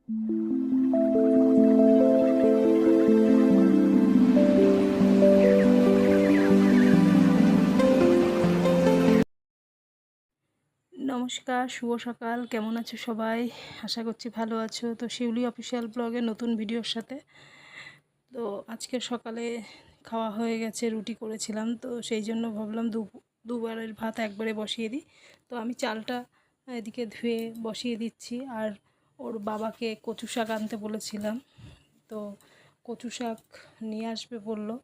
নমস্কার, শুভ সকাল। কেমন আছো সবাই? আশা করছি ভালো আছো। তো শিউলি অফিসিয়াল ব্লগে নতুন ভিডিওর সাথে। তো আজকের সকালে খাওয়া হয়ে গেছে, রুটি করেছিলাম, তো সেই জন্য ভাবলাম দুবারের ভাত একবারে বসিয়ে দিই। তো আমি চালটা এদিকে ধুয়ে বসিয়ে দিচ্ছি। আর ওর বাবাকে কচু শাক আনতে বলেছিলাম, তো কচু শাক নিয়ে আসবে বললো।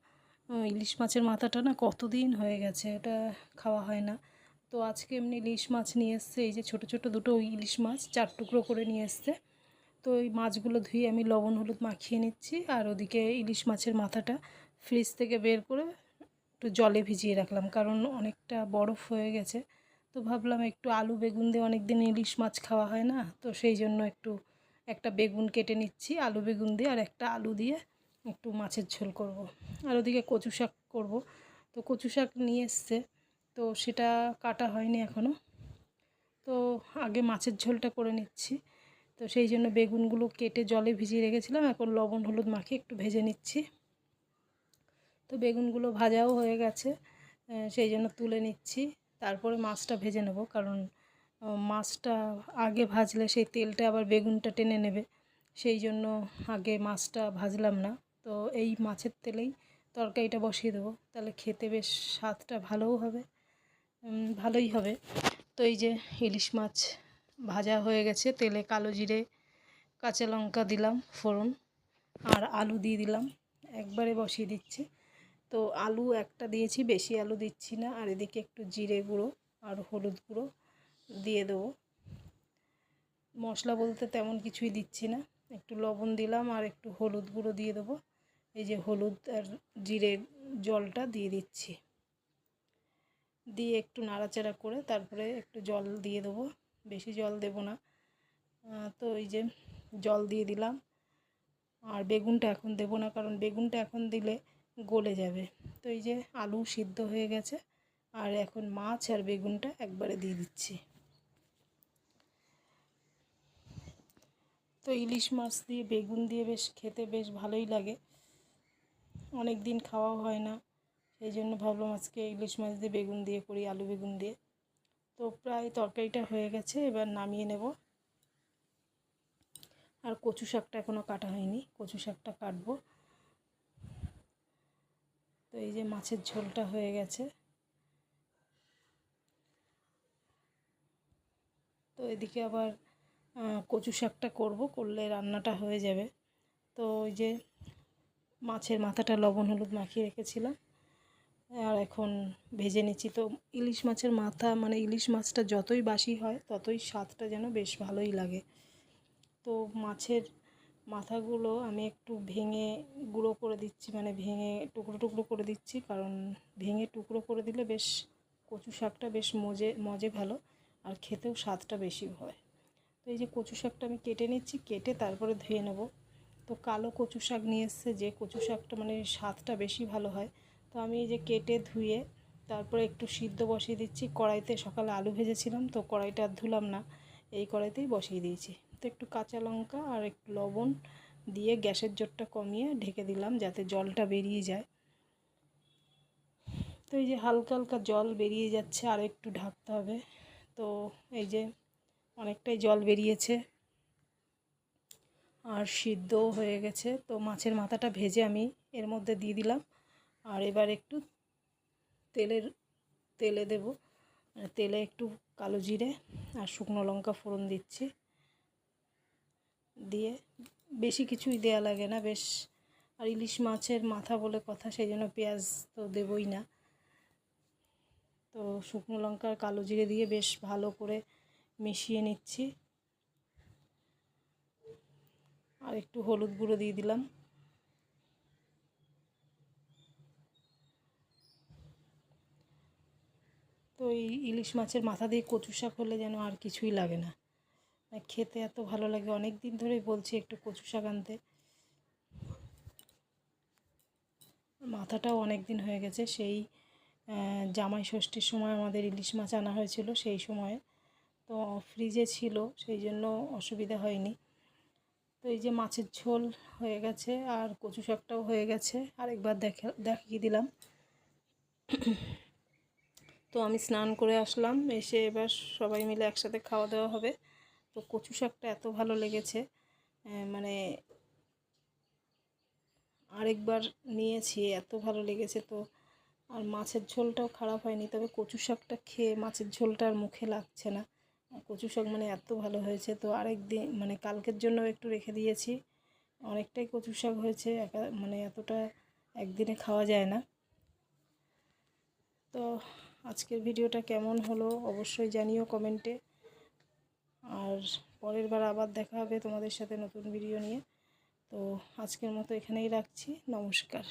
ইলিশ মাছের মাথাটা না কতদিন হয়ে গেছে, এটা খাওয়া হয় না। তো আজকে এমনি ইলিশ মাছ নিয়ে এসছে, এই যে ছোট ছোট দুটো ইলিশ মাছ 4 টুকরো করে নিয়ে এসছে। তো এই মাছগুলো ধুয়ে আমি লবণ হলুদ মাখিয়ে নিচ্ছি। আর ওদিকে ইলিশ মাছের মাথাটা ফ্রিজ থেকে বের করে একটু জলে ভিজিয়ে রাখলাম, কারণ অনেকটা বরফ হয়ে গেছে। তো ভাবলাম একটু আলু বেগুন দিয়ে, অনেক দিন ইলিশ মাছ খাওয়া হয় না, তো সেই জন্য একটা বেগুন কেটে নিচ্ছি আলু বেগুন দিয়ে, আর একটা আলু দিয়ে একটু মাছের ঝোল করব। আর ওদিকে কচু শাক করব। তো কচু শাক নিয়ে এসছে, তো সেটা কাটা হয়নি এখনও। তো আগে মাছের ঝোলটা করে নিচ্ছি। তো সেই জন্য বেগুনগুলো কেটে জলে ভিজিয়ে রেখেছিলাম, এখন লবণ হলুদ মাখিয়ে একটু ভেজে নিচ্ছি। তো বেগুনগুলো ভাজাও হয়ে গেছে, সেই জন্য তুলে নিচ্ছি। তারপরে মাছটা ভেজে নেব, কারণ মাছটা আগে ভাজলে সেই তেলটা আবার বেগুনটা টেনে নেবে। সেই জন্য আগে মাছটা ভাজলাম না। তো এই মাছের তেলেই তরকারিটা বসিয়ে দেবো, তাহলে খেতে বেশ স্বাদটা ভালোই হবে। তো এই যে ইলিশ মাছ ভাজা হয়ে গেছে, তেলে কালো জিরে কাঁচা লঙ্কা দিলাম ফোড়ন, আর আলু দিয়ে দিলাম, একবারে বসিয়ে দিচ্ছি। তো আলু একটা দিয়েছি, বেশি আলু দিচ্ছি না। আর এদিকে একটু জিরে গুঁড়ো আর হলুদ গুঁড়ো দিয়ে দেবো। মশলা বলতে তেমন কিছুই দিচ্ছি না, একটু লবণ দিলাম আর একটু হলুদ গুঁড়ো দিয়ে দেবো। এই যে হলুদ আর জিরে জলটা দিয়ে দিচ্ছি, দিয়ে একটু নাড়াচাড়া করে তারপরে একটু জল দিয়ে দেবো, বেশি জল দেব না। তো এই যে জল দিয়ে দিলাম। আর বেগুনটা এখন দেব না, কারণ বেগুনটা এখন দিলে গলে যাবে। তো এই যে আলু সিদ্ধ হয়ে গেছে, আর এখন মাছ আর বেগুনটা একবারে দিয়ে দিচ্ছি। তো ইলিশ মাছ দিয়ে বেগুন দিয়ে বেশ খেতে বেশ ভালোই লাগে, অনেক দিন খাওয়াও হয় না, সেই জন্য ভাবলাম আজকে ইলিশ মাছ দিয়ে বেগুন দিয়ে করি, আলু বেগুন দিয়ে। তো প্রায় তরকারিটা হয়ে গেছে, এবার নামিয়ে নেব। আর কচু শাকটা এখনও কাটা হয়নি, কচু শাকটা কাটবো। তো এই যে মাছের ঝোলটা হয়ে গেছে। তো এদিকে আবার কচু শাকটা করলে রান্নাটা হয়ে যাবে। তো ওই যে মাছের মাথাটা লবণ হলুদ মাখিয়ে রেখেছিলাম, আর এখন ভেজে নিচ্ছি। তো ইলিশ মাছের মাথা, মানে ইলিশ মাছটা যতই বাসি হয় ততই স্বাদটা যেন বেশ ভালোই লাগে। তো মাছের মাথাগুলো আমি একটু ভেঙে গুঁড়ো করে দিচ্ছি, মানে ভেঙে টুকরো টুকরো করে দিচ্ছি, কারণ ভেঙে টুকরো করে দিলে বেশ কচু শাকটা বেশ মজে ভালো, আর খেতেও স্বাদটা বেশি হয়। তো এই যে কচু শাকটা আমি কেটে নিচ্ছি, কেটে তারপরে ধুয়ে নেব। তো কালো কচু শাক নিয়ে এসছে, যে কচু শাকটা মানে স্বাদটা বেশি ভালো হয়। তো আমি এই যে কেটে ধুয়ে তারপরে একটু সিদ্ধ বসিয়ে দিচ্ছি কড়াইতে। সকালে আলু ভেজেছিলাম, তো কড়াইটা আর ধুলাম না, এই কড়াইতেই বসিয়ে দিয়েছি। তো একটু কাঁচা লঙ্কা আর একটু লবণ দিয়ে গ্যাসের জোরটা কমিয়ে ঢেকে দিলাম, যাতে জলটা বেরিয়ে যায়। তো এই যে হালকা হালকা জল বেরিয়ে যাচ্ছে, আর একটু ঢাকতে হবে। তো এই যে অনেকটাই জল বেরিয়েছে, আর সিদ্ধও হয়ে গেছে। তো মাছের মাথাটা ভেজে আমি এর মধ্যে দিয়ে দিলাম, আর এবার একটু তেলে দেব। তেলে একটু কালো জিরে আর শুকনো লঙ্কা ফোড়ন দিচ্ছি, দিয়ে বেশি কিছুই দেয়া লাগে না বেশ। আর ইলিশ মাছের মাথা বলে কথা, সেই জন্য পেঁয়াজ তো দেবই না। তো শুকনো লঙ্কা আর কালো জিরে দিয়ে বেশ ভালো করে মিশিয়ে নিচ্ছি, আর একটু হলুদ গুঁড়ো দিয়ে দিলাম। তো এই ইলিশ মাছের মাথা দিয়ে কচু শাক হলে যেন আর কিছুই লাগে না, খেতে এত ভালো লাগে। অনেক দিন ধরেই বলছি একটু কচু শাক আনতে, মাথাটাও অনেক দিন হয়ে গেছে, সেই জামাই ষষ্ঠীর সময় আমাদের ইলিশ মাছ আনা হয়েছিল, সেই সময় তো ফ্রিজে ছিল, সেই জন্য অসুবিধা হয়নি। তো তো এই যে মাছের ঝোল হয়ে গেছে আর কচু শাকটাও হয়ে গেছে, আরেকবার দেখিয়ে দিলাম। তো আমি স্নান করে আসলাম, এসে এবার সবাই মিলে একসাথে খাওয়া দাওয়া হবে। তো কচু শাকটা এত ভালো লেগেছে, মানে আরেকবার নিয়েছি, এত ভালো লেগেছে। তো আর মাছের ঝোলটাও খারাপ হয়নি, তবে কচু শাকটা খেয়ে মাছের ঝোলটা আর মুখে লাগছে না। কচু শাক মানে এত ভালো হয়েছে। তো আরেক দিন মানে কালকের জন্য একটু রেখে দিয়েছি, অনেকটাই কচু শাক হয়েছে, মানে এতটা একদিনে খাওয়া যায় না। তো আজকের ভিডিওটা কেমন হলো অবশ্যই জানিও কমেন্টে। আর পরের বার আবার দেখা হবে তোমাদের সাথে নতুন ভিডিও নিয়ে। তো আজকের মতো এখানেই রাখছি, নমস্কার।